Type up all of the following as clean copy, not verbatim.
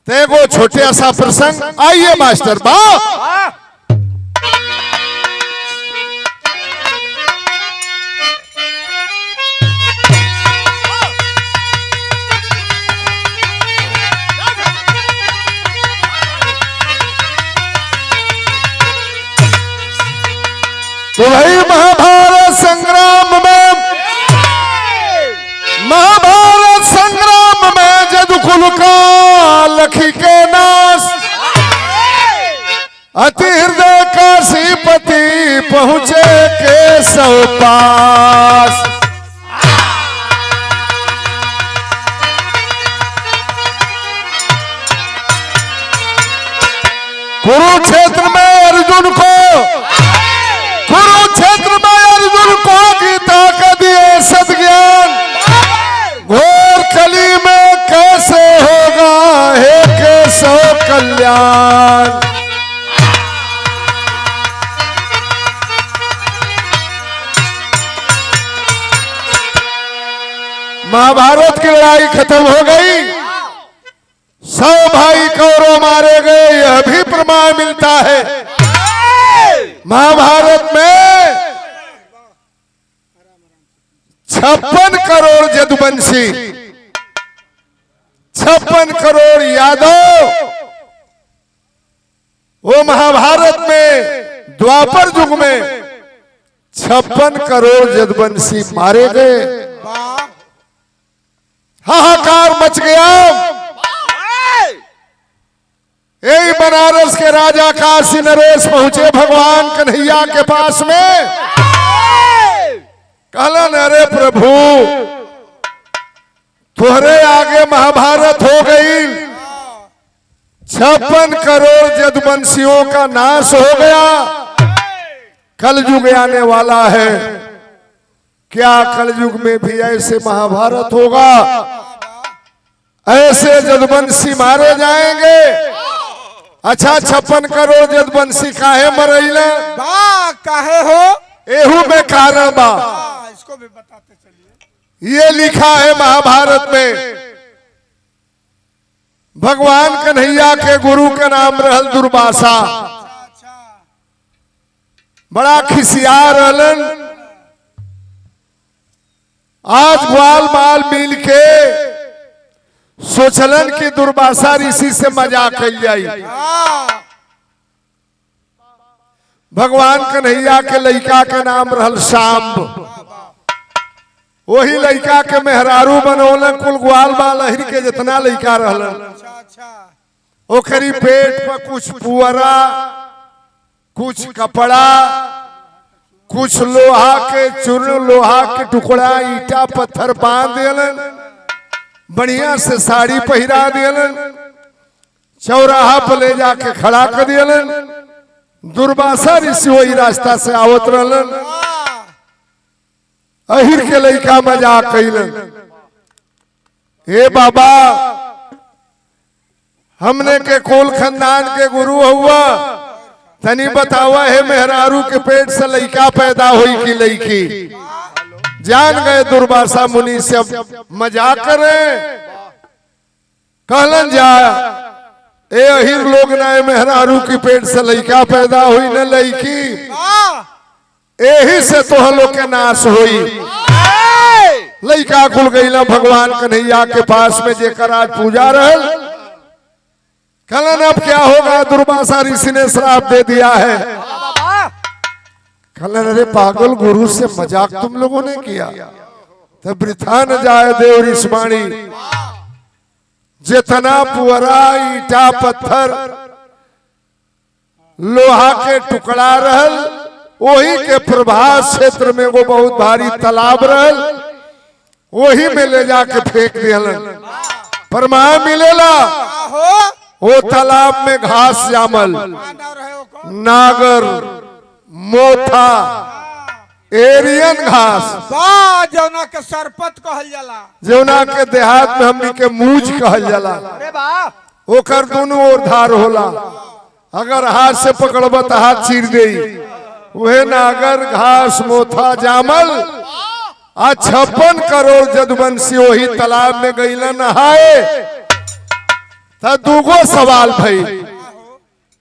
देखो छोटे सा प्रसंग। आइए मास्टर बाप। तो भाई महाभारत संग्राम में जदुकुल का लखी के नाश अति हृदय काशीपति पहुंचे केशव पास। कुरुक्षेत्र में अर्जुन को गीता का दिए सद्ज्ञान। घोर कली में कैसे होगा हे केशव कल्याण। महाभारत की लड़ाई खत्म हो गई, 100 भाई कौरव मारे गए, यह भी प्रमाण मिलता है। महाभारत में 56 करोड़ जदुवंशी, 56 करोड़ यादव वो महाभारत में द्वापर युग में 56 करोड़ जदुवंशी मारे गए। हाहाकार मच गया। यही बनारस के राजा काशी नरेश पहुंचे भगवान कन्हैया के पास में। कहलन अरे प्रभु तुहरे आगे महाभारत हो गई, 56 करोड़ जदुवंशियों का नाश हो गया, कलयुग आने वाला है, क्या कलयुग में भी ऐसे महाभारत होगा, ऐसे जदुवंशी मारे जाएंगे? अच्छा 56 करोड़ जदुवंशी काहे मरैले बा, काहे हो? एहू में कारण बा, इसको भी बताते चलिए। ये लिखा है महाभारत में। भगवान कन्हैया के गुरु का नाम रहल दुर्वासा। बड़ा खिसियार रहलन। आज ग्वाल माल मिल के सोचलन कि दुर्वासा ऋषि से मजाक कल जाई। भगवान कन्हैया के लड़का के नाम रहल शाम्ब। वही लड़का के मेहरारू बनौलन। कुल ग्वाल बाल अहिर के जितना लड़का रहलन, ओकरी पेट पर कुछ पुअरा, कुछ कपड़ा, कुछ लोहा के चूर्ण, लोहा के टुकड़ा, ईटा पत्थर बांध दिलन, बढ़िया से साड़ी पहिरा दिलन, चौराहा पर ले जाके खड़ा कर दिलन। दुर्वासा ऋषि वही रास्ता से आवत रहलन। अहिर के लड़का मजाक कैलन, हे बाबा हमने के कुल खानदान के गुरु हुआ, तनी बतावा है मेहरारू के पेट से लड़का पैदा हुई कि लड़की? जान गए दुर्वासा मुनि से मजाक करे। कहलन जा ए अहिर लोग ना मेहरारू की पेट से लड़का पैदा हुई न लड़की, यही से तो हम लोग के नाश हुई। लड़का खुल गई ना भगवान कन्हैया के पास में जेकर आज पूजा रहल। कहलन अब क्या होगा? दुर्वासा ऋषि ने श्राप दे दिया है। कहलन अरे पागल, गुरु से मजाक तुम लोगों ने किया, तब वृथा न जाए देव ऋषिवाणी। जितना पुअरा, ईटा पत्थर, लोहा के टुकड़ा रहल, वही के प्रभास क्षेत्र में वो बहुत भारी तालाब रहल, वही में ले जाके फेंक दिलन। प्रमाण मिलेला वो तालाब में घास जामल, नागर, मोथा, एरियन घास, जौना के सरपत कहल जाला, जौना के देहात में हमनी के मूज कहल जाला। ओकर दोनों ओर धार होला, अगर हाथ से पकड़ब तो हाथ चीर देई। वह नागर, घास, मोथा जामल। 56 करोड़ जदुवंशी वही तालाब में गईला नहाए। तो दूगो सवाल भाई।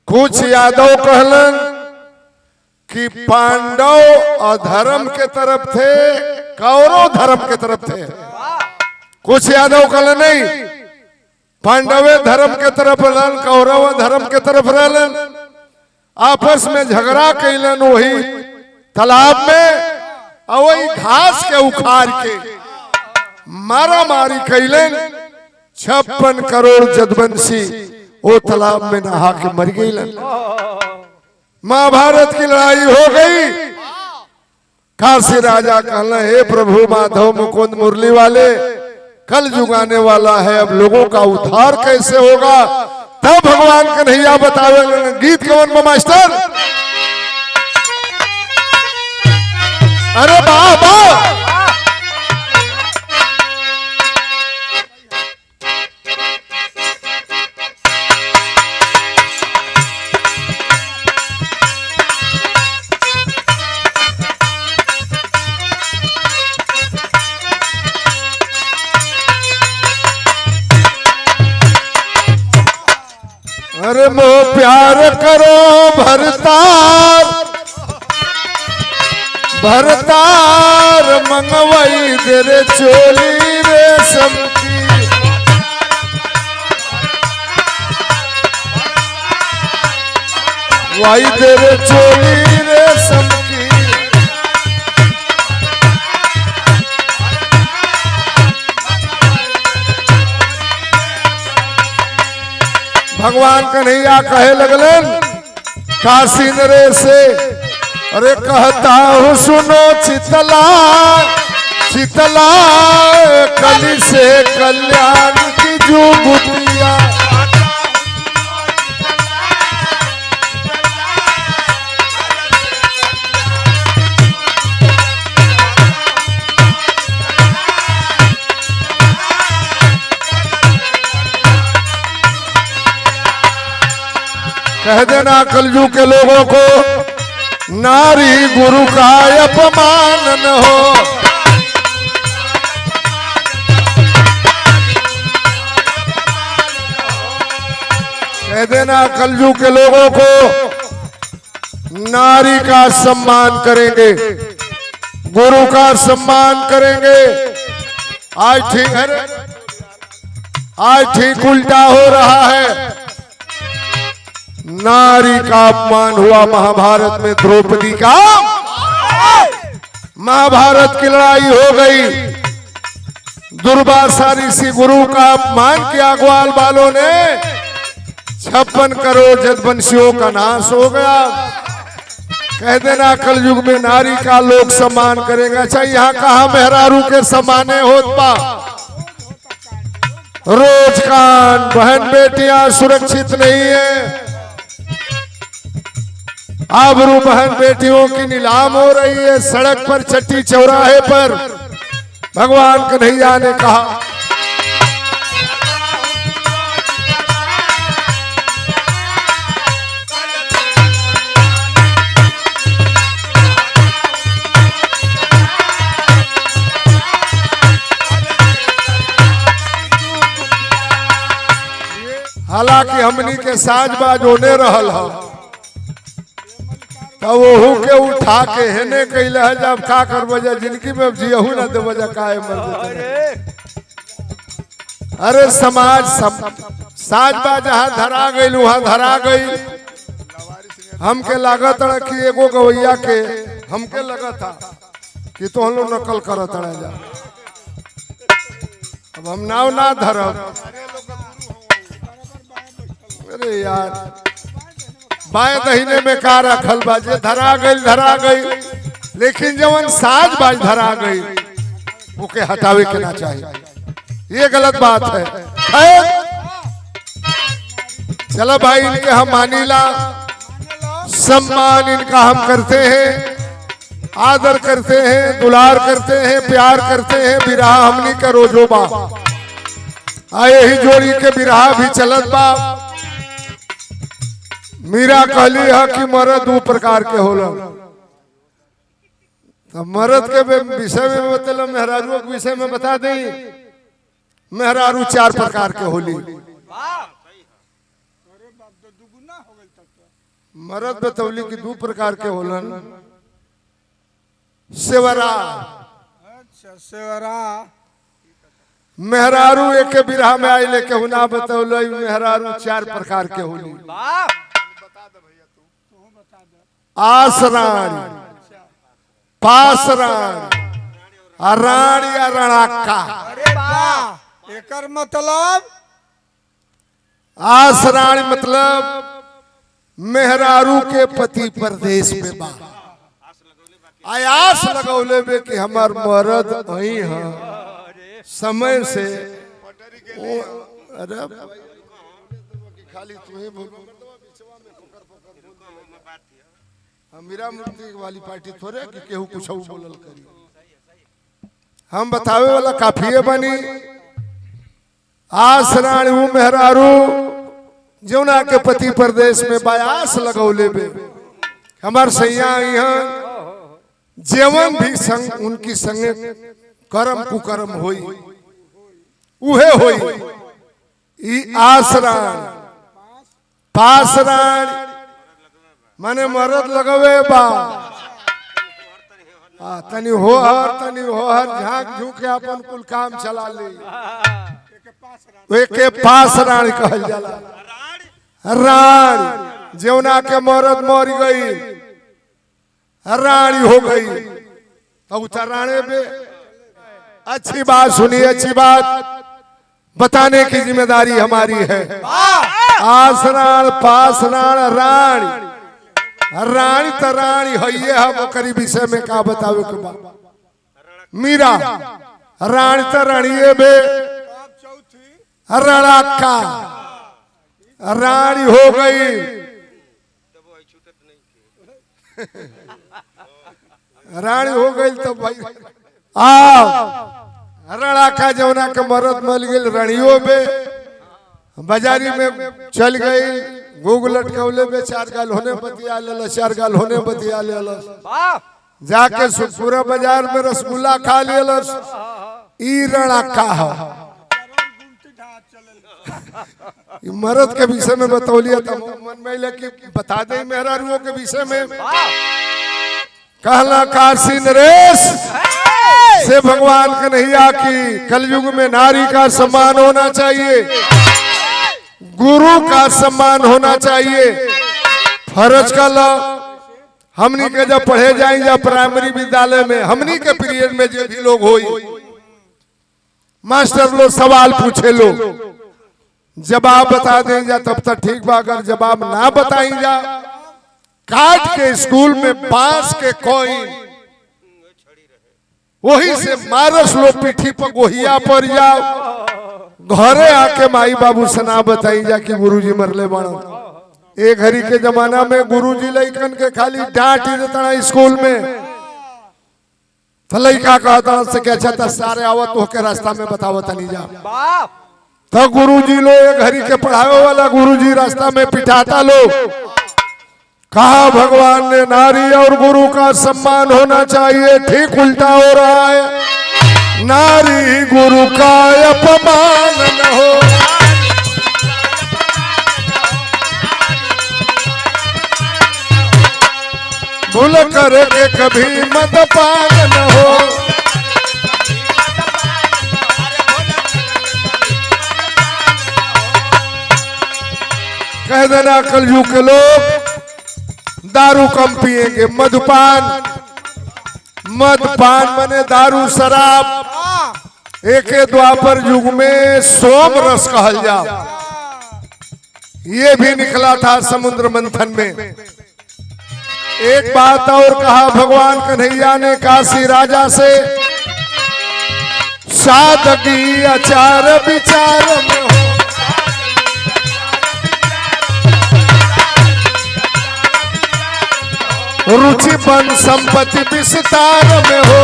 कुछ यादव कहलन कि पांडव अधर्म के तरफ थे, कौरव धर्म के तरफ थे। कुछ यादव कहलन नहीं, पांडवे धर्म के तरफ रहलन, कौरव धर्म के तरफ रहलन। आपस में झगड़ा कैलन वही तालाब में, और वही घास के उखाड़ के मारा मारी कैलन। 56 करोड़ जदवंशी वो तालाब में नहा के मर गई। महाभारत की लड़ाई हो गई। काशी राजा कहना, हे प्रभु माधव मुकुंद मुरली वाले, कल जुगाने वाला है, अब लोगों का उद्धार कैसे होगा। तब भगवान कन्हैया बतावे गीत कवन में मास्टर। अरे बाबा अरे मोह प्यार करो भरतार, भरतार मंगवाई दे रे चोली रेशम की। वाई दे रे चोली रेशम की। भगवान कन्हैया कहे लगलन काशी नरेश से, अरे कहता हूँ सुनो चितला, चितला कली से कल्याण की जुगुतिया। कह देना कलयुग के लोगों को, नारी गुरु का अपमान न हो। कह देना कलयुग के लोगों को, नारी का सम्मान करेंगे, गुरु का सम्मान करेंगे। आज ठीक उल्टा हो रहा है। नारी का अपमान हुआ महाभारत में, द्रौपदी का। महाभारत की लड़ाई हो गई, दुर्वासा ऋषि गुरु का अपमान किया ग्वाल बालों ने। 56 करोड़ जदवंशियों का नाश हो गया। कह देना कलयुग में नारी का लोग सम्मान करेगा। अच्छा यहाँ कहा मेहरारू के सम्माने होत पा। रोज कान बहन बेटियां सुरक्षित नहीं है। आबरू बहन बेटियों की नीलाम हो रही है सड़क पर, चट्टी चौराहे पर। भगवान कन्हैया ने कहा, हालांकि हमनी के साजबाज होने रहल हो, तो वहू के उठा के हेने कैले है। जब का कर वजह जिंदगी में जियहू ना दे वजह का मर। अरे समाज साजबा जहाँ धरा गई वहाँ धरा गई। हमके लागत कि एगो गवैया के हमके लगा था कि तो हम लोग नकल करत जा। अब हम नाव ना धरब। अरे यार बाएं दहीने में का रखल बाजे, धरा गई। लेकिन जवन साज बाज धरा गई ओके हटावे के ना चाहिए। ये गलत बात है। चलो भाई इनके हम मानीला, सम्मान इनका हम करते हैं, आदर करते हैं, दुलार करते हैं, प्यार करते हैं। बिरहा हमनी का रोजोबा आए ही जोड़ी के बिरहा भी चलत बा। मीरा कहली है कि मर्द दो प्रकार के होला। तो मर्द के विषय में बतला, मेहरारू के विषय में बता दें। मेहरारू 4 प्रकार के होली। तो दुगुना हो गई तब तो। मर्द बतौली की दो प्रकार के होलन। सेवरा अच्छा सेवरा मेहरारू एक के बिरहा में आई लेके हुना बतौल मेहरारू चार प्रकार के होली। तू बता दे। आसराणी, पासराणी, राणी या रणाका। अरे वाह एकर मतलब आसराणी मतलब मेहरारू के पति परदेश में बा। आयास लगौले में कि हमार मर्द वही है समय से अरे खाली तुम्हें मीरा मूर्ति वाली पार्टी थोड़े कि केहू कुछ बोलल करी। हम बतावे वाला काफिए बनी। आसराणी हूँ मेहरारू जौना के पति प्रदेश में बायास लगौले बे हमार सैया यहाँ जेवन भी संग उनकी संगे कर्म कुकर्म होई उहे होई। ई आसराण पासराण माने मरद लगवे बा। तनी हो हर झांक झूक के अपन कुल काम चला ले। के पासराण कहल जाला। रानी जौना के मरद मर गई रानी हो गई तो राणे बे। अच्छी बात सुनिए, अच्छी बात बताने की जिम्मेदारी हमारी है। आसराण पासराण रानी रानी तो रानी है हम ओकरी विषय में का बतावे के बा। मीरा रानी तो रानिए बे। रणाका रानी हो गई रानी हो गई तो भाई रणाका जौना के मरद मल गई रानियों बे। बाजारी में चल गई गोग लटकौले बे। चार गाल होने बतिया ले चार गाल होने बतिया ले जाके सुखपुरा बाजार में रसगुल्ला खा लियलस। ई रणाका है। मर्द के विषय में बतौलिया था मन में लेके बता दे मेहरारुओं के विषय में। कहला काशी नरेश से भगवान कन्हैया की कलयुग में नारी का सम्मान होना चाहिए, गुरु का सम्मान होना चाहिए। फर्ज का ला हमनी के जब पढ़े जाए या प्राइमरी विद्यालय में हमनी के पीरियड में जो भी लोग होई मास्टर लोग सवाल पूछे लो जवाब बता दें जा तब तक ठीक बा। अगर जवाब ना बताई जा काट के स्कूल में बांस के कोइन वही से मारस लो पीठी पर गोहिया पर जाओ। घरे आके माई बाबू से ना बताई जा कि गुरुजी मरले बड़ा। एक घड़ी के जमाना में गुरुजी लइकन के खाली डांट ही देता स्कूल में। तो लइका कहता से कि अच्छा था सारे आवत हो के रास्ता में बतावत नहीं जा। तो गुरुजी लो एक घड़ी के पढ़ावे वाला गुरुजी रास्ता में पिटाता लो। कहा भगवान ने नारी और गुरु का सम्मान होना चाहिए, ठीक उल्टा हो रहा है। नारी गुरु का अपमान न हो। भूल करके कभी मदपान न हो। कह देना कलयुग के लोग दारू कम पिएंगे। मधुपान मदपान माने दारू शराब। एक द्वापर युग में सोम रस कहल जा ये भी निकला था समुद्र मंथन में। एक बात और कहा भगवान कन्हैया ने काशी राजा से सादगी आचार विचार में हो। रुचि बन संपत्ति विस्तार में हो।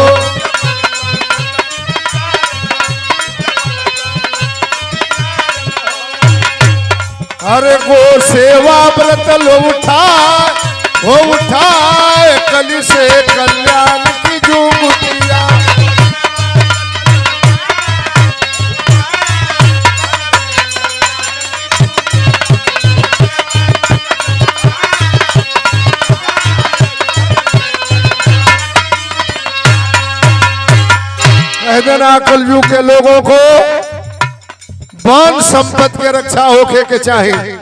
अरे गो सेवा व्रत लो उठाए कली से कल्याण की जुगतिया। कह देना कलयुग के लोगों को वन संपत्ति के रक्षा होके के चाहिए।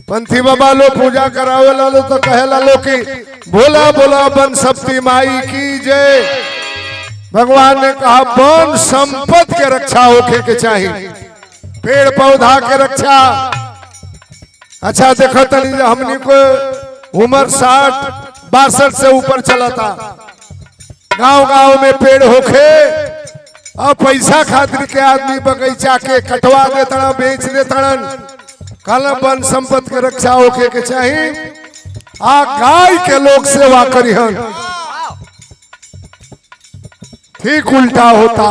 पंथी बाबा लो पूजा करावे लो तो कहे लो कि भोला भोला वन शक्ति माई की जय। भगवान ने कहा वन संपत्ति के रक्षा होके के चाहिए, पेड़ पौधा के रक्षा। अच्छा देखो तनी हमनी को उम्र 60-62 से ऊपर चला था, गांव गांव में पेड़ होके अब पैसा खातिर के आदमी बगीचा के कटवा देता बेच देता। कल वन संपत्ति के रक्षा होके के चाहिए। आ गाय के लोग सेवा करिहन, ठीक उल्टा होता।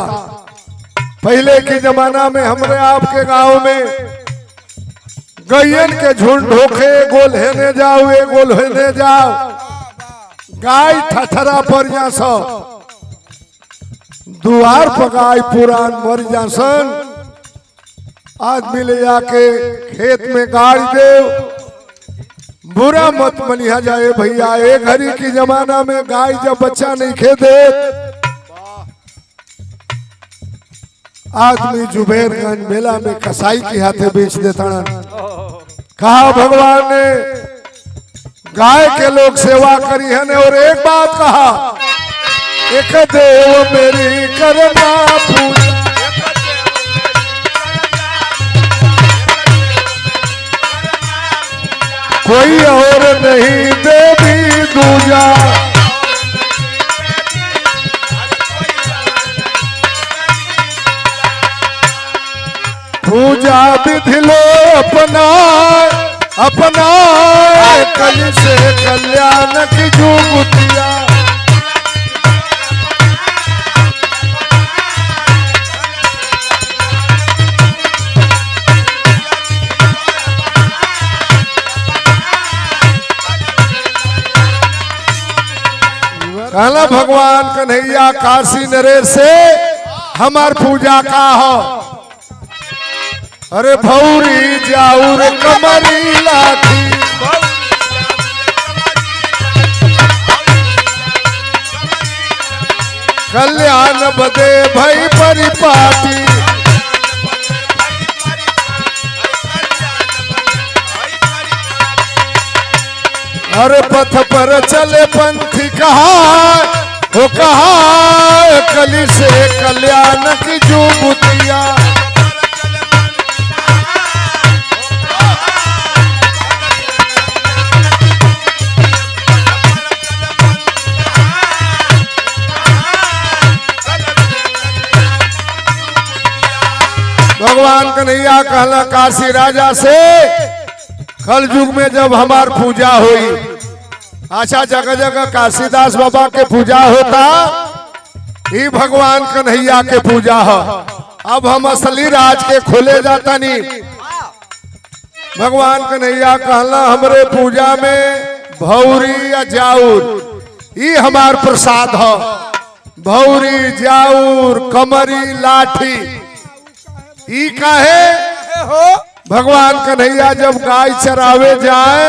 पहले के जमाना में हमरे आपके गांव में गैयन के झुंड होके गोल हेने जाओ गोल हेने जाओ, गाय ठठरा पर जा सो दुआर पर गाय पुरान मर जासन। आदमी ले जाके खेत में गाड़ दे, बुरा मत मनिया जाए भैया। एक घड़ी की जमाना में गाय जब बच्चा नहीं खे दे, आदमी जुबेरगंज मेला में कसाई के हाथे बेच देता। कहा भगवान ने गाय के लोग सेवा करी है ने। और एक बात कहा, एक देव मेरी करना पूजा, कोई और नहीं देवी दूजा। पूजा विधि लो अपना अपना, कल से कल्याण की जुगतिया। कहला भगवान कन्हैया काशी नरेश से हमार पूजा का हो। अरे भौरी जाऊर कमरी लाठी, कल्याण बदे भई परिपाटी। हर पथ पर चले पंथी कहा हो, कहा कली से कल्याण की जुगतिया। भगवान कन्हैया कहला काशी राजा से, कल युग में जब हमार पूजा हुई, अच्छा जगह जगह काशीदास बाबा के पूजा होता, ये भगवान कन्हैया के पूजा है। अब हम असली राज के खोले जाता नहीं। भगवान कन्हैया कहला हमरे पूजा में भौरी या जाऊर ये हमार प्रसाद है। भौरी जाऊर कमरी लाठी ई काहे हो। भगवान कन्हैया जब गाय चरावे जाए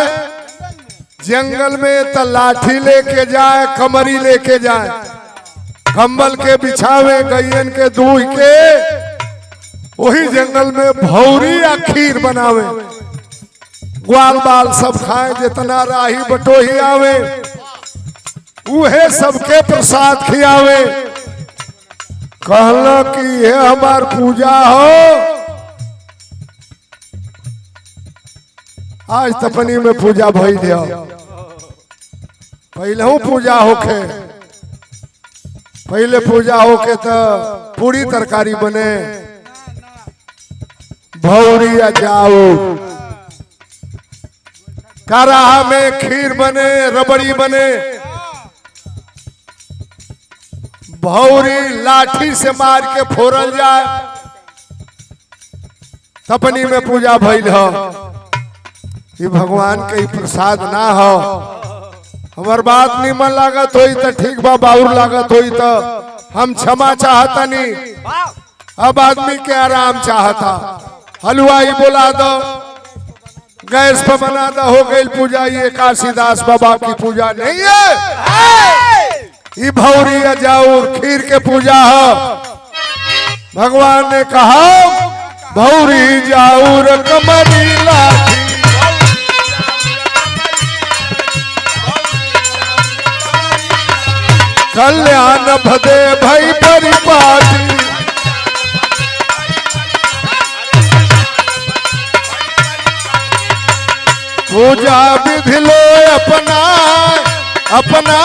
जंगल में तो लाठी लेके जाए, कमरी लेके जाए, कंबल के बिछावे गैयन के दूह के, वही जंगल में भौरी या खीर बनावे, ग्वाल बाल सब खाए, जितना राही बटोही आवे उहे सबके प्रसाद खियावे। कहला कि ये हमार पूजा हो। आज तपनी में पूजा भई दिया, पहले पूजा होके, पहले पूजा होके तो पूरी तरकारी बने, भौरी या जाओ, कराहा में खीर बने, रबड़ी बने, भौरी लाठी से मार के फोड़ल जाए, तपनी में पूजा भइल हो। ये भगवान के प्रसाद ना हो। हमार बात निमन लागत होई तो ठीक बा, बाउर लागत होई तो हम क्षमा चाहता नहीं। अब आदमी के आराम चाहता, हलवाई बुला दो, गैस पर बना दो, हो गई पूजा। ये काशीदास बाबा की पूजा नहीं है। ये भौरी अजाउर खीर के पूजा है। भगवान ने कहा भौरी जाऊर कमरी लाठी, कल्याण भदे भई परिपाटी, पूजा विधि लो अपना अपना,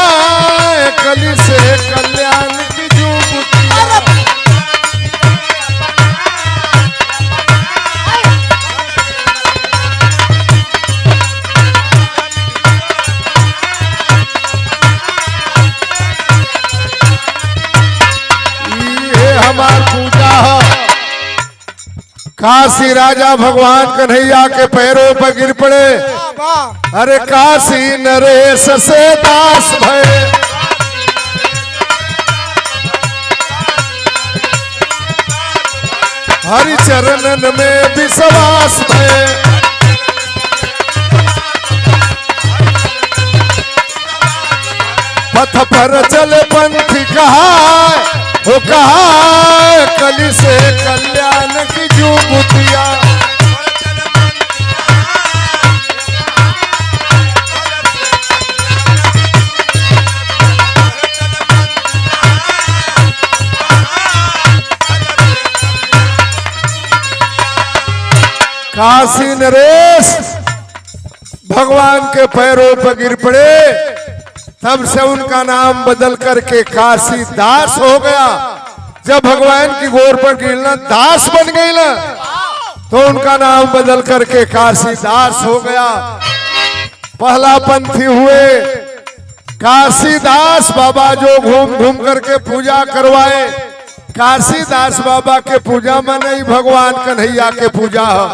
कली से कल्याण की जुबुतिया। ये हमार पूजा है। काशी राजा भगवान कन्हैया के पैरों पर गिर पड़े। अरे काशी नरेश से दास भय, हरि चरणन में विश्वास भय, पथ पर चले पंथी कहा हो कहा, कली से कल्याण की जुबुतिया। काशी नरेश भगवान के पैरों पर गिर पड़े, तब से उनका नाम बदल करके काशी दास हो गया। जब भगवान की गोर पर गिरना दास बन गई ना, तो उनका नाम बदल करके काशी दास हो गया। पहला पंथी हुए काशीदास बाबा, जो घूम घूम करके पूजा करवाए। काशीदास बाबा के पूजा में नहीं, भगवान कन्हैया के पूजा है।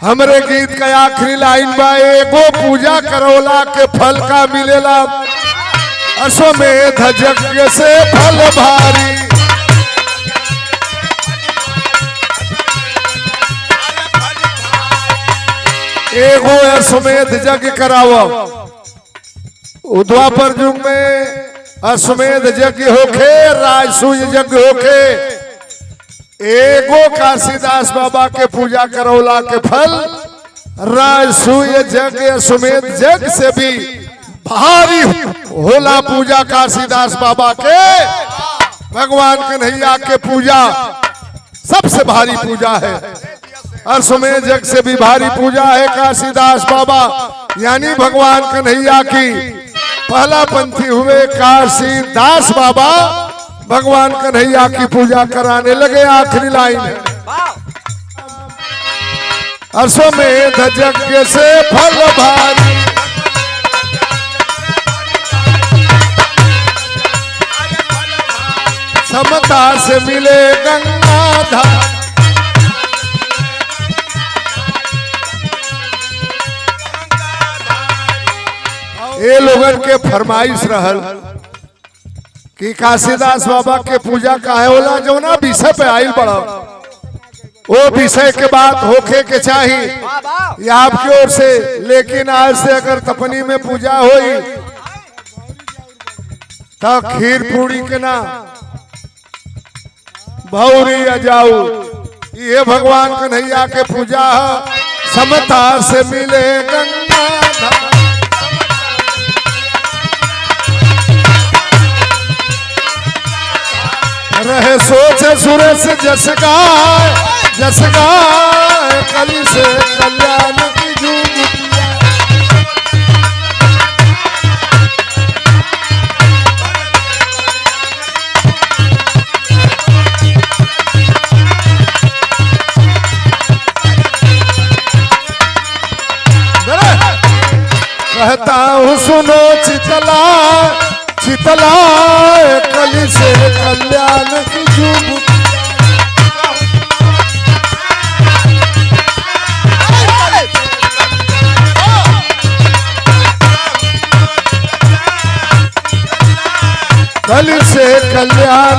हमरे गीत का आखिरी लाइन बा, एगो पूजा करौला के फल का मिलेला, अश्वमेध यज्ञ से फल भारी। एगो अश्वमेध यज्ञ करावो। द्वापर युग में अश्वमेध यज्ञ होखे, राजसूय यज्ञ होखे। एगो काशीदास बाबा के पूजा करौला के फल राजसूय यज्ञ अश्वमेध यज्ञ से भी भारी होला। पूजा काशीदास बाबा के, भगवान कन्हैया के पूजा सबसे भारी पूजा है। अश्वमेध यज्ञ से भी भारी पूजा है काशीदास बाबा, यानी भगवान कन्हैया की। पहला पंथी हुए काशीदास बाबा, भगवान कन्हैया की पूजा कराने लगे। आखिरी लाइन है, अश्वमेध यज्ञ से फल भारी, समता से मिले गंगाधर। ये लोगन के फरमाइश रहल कि काशीदास बाबा के पूजा काहे होला, जो ना विषय पे आइल पड़ा, वो विषय के बात होखे के चाहिए ये आपकी ओर से। लेकिन आज से अगर तपनी में पूजा होई तो खीर पूरी के ना भौरी अजाऊ, ये भगवान कन्हैया के पूजा है। समता से मिले गंगाधर, रहे सोच सुरेश जस गाय कली से कल्याण की जुबुतिया। कहता हूँ सुनो चितला चितला, कली से कल्याण की जुबुतिया। कली से कल्याण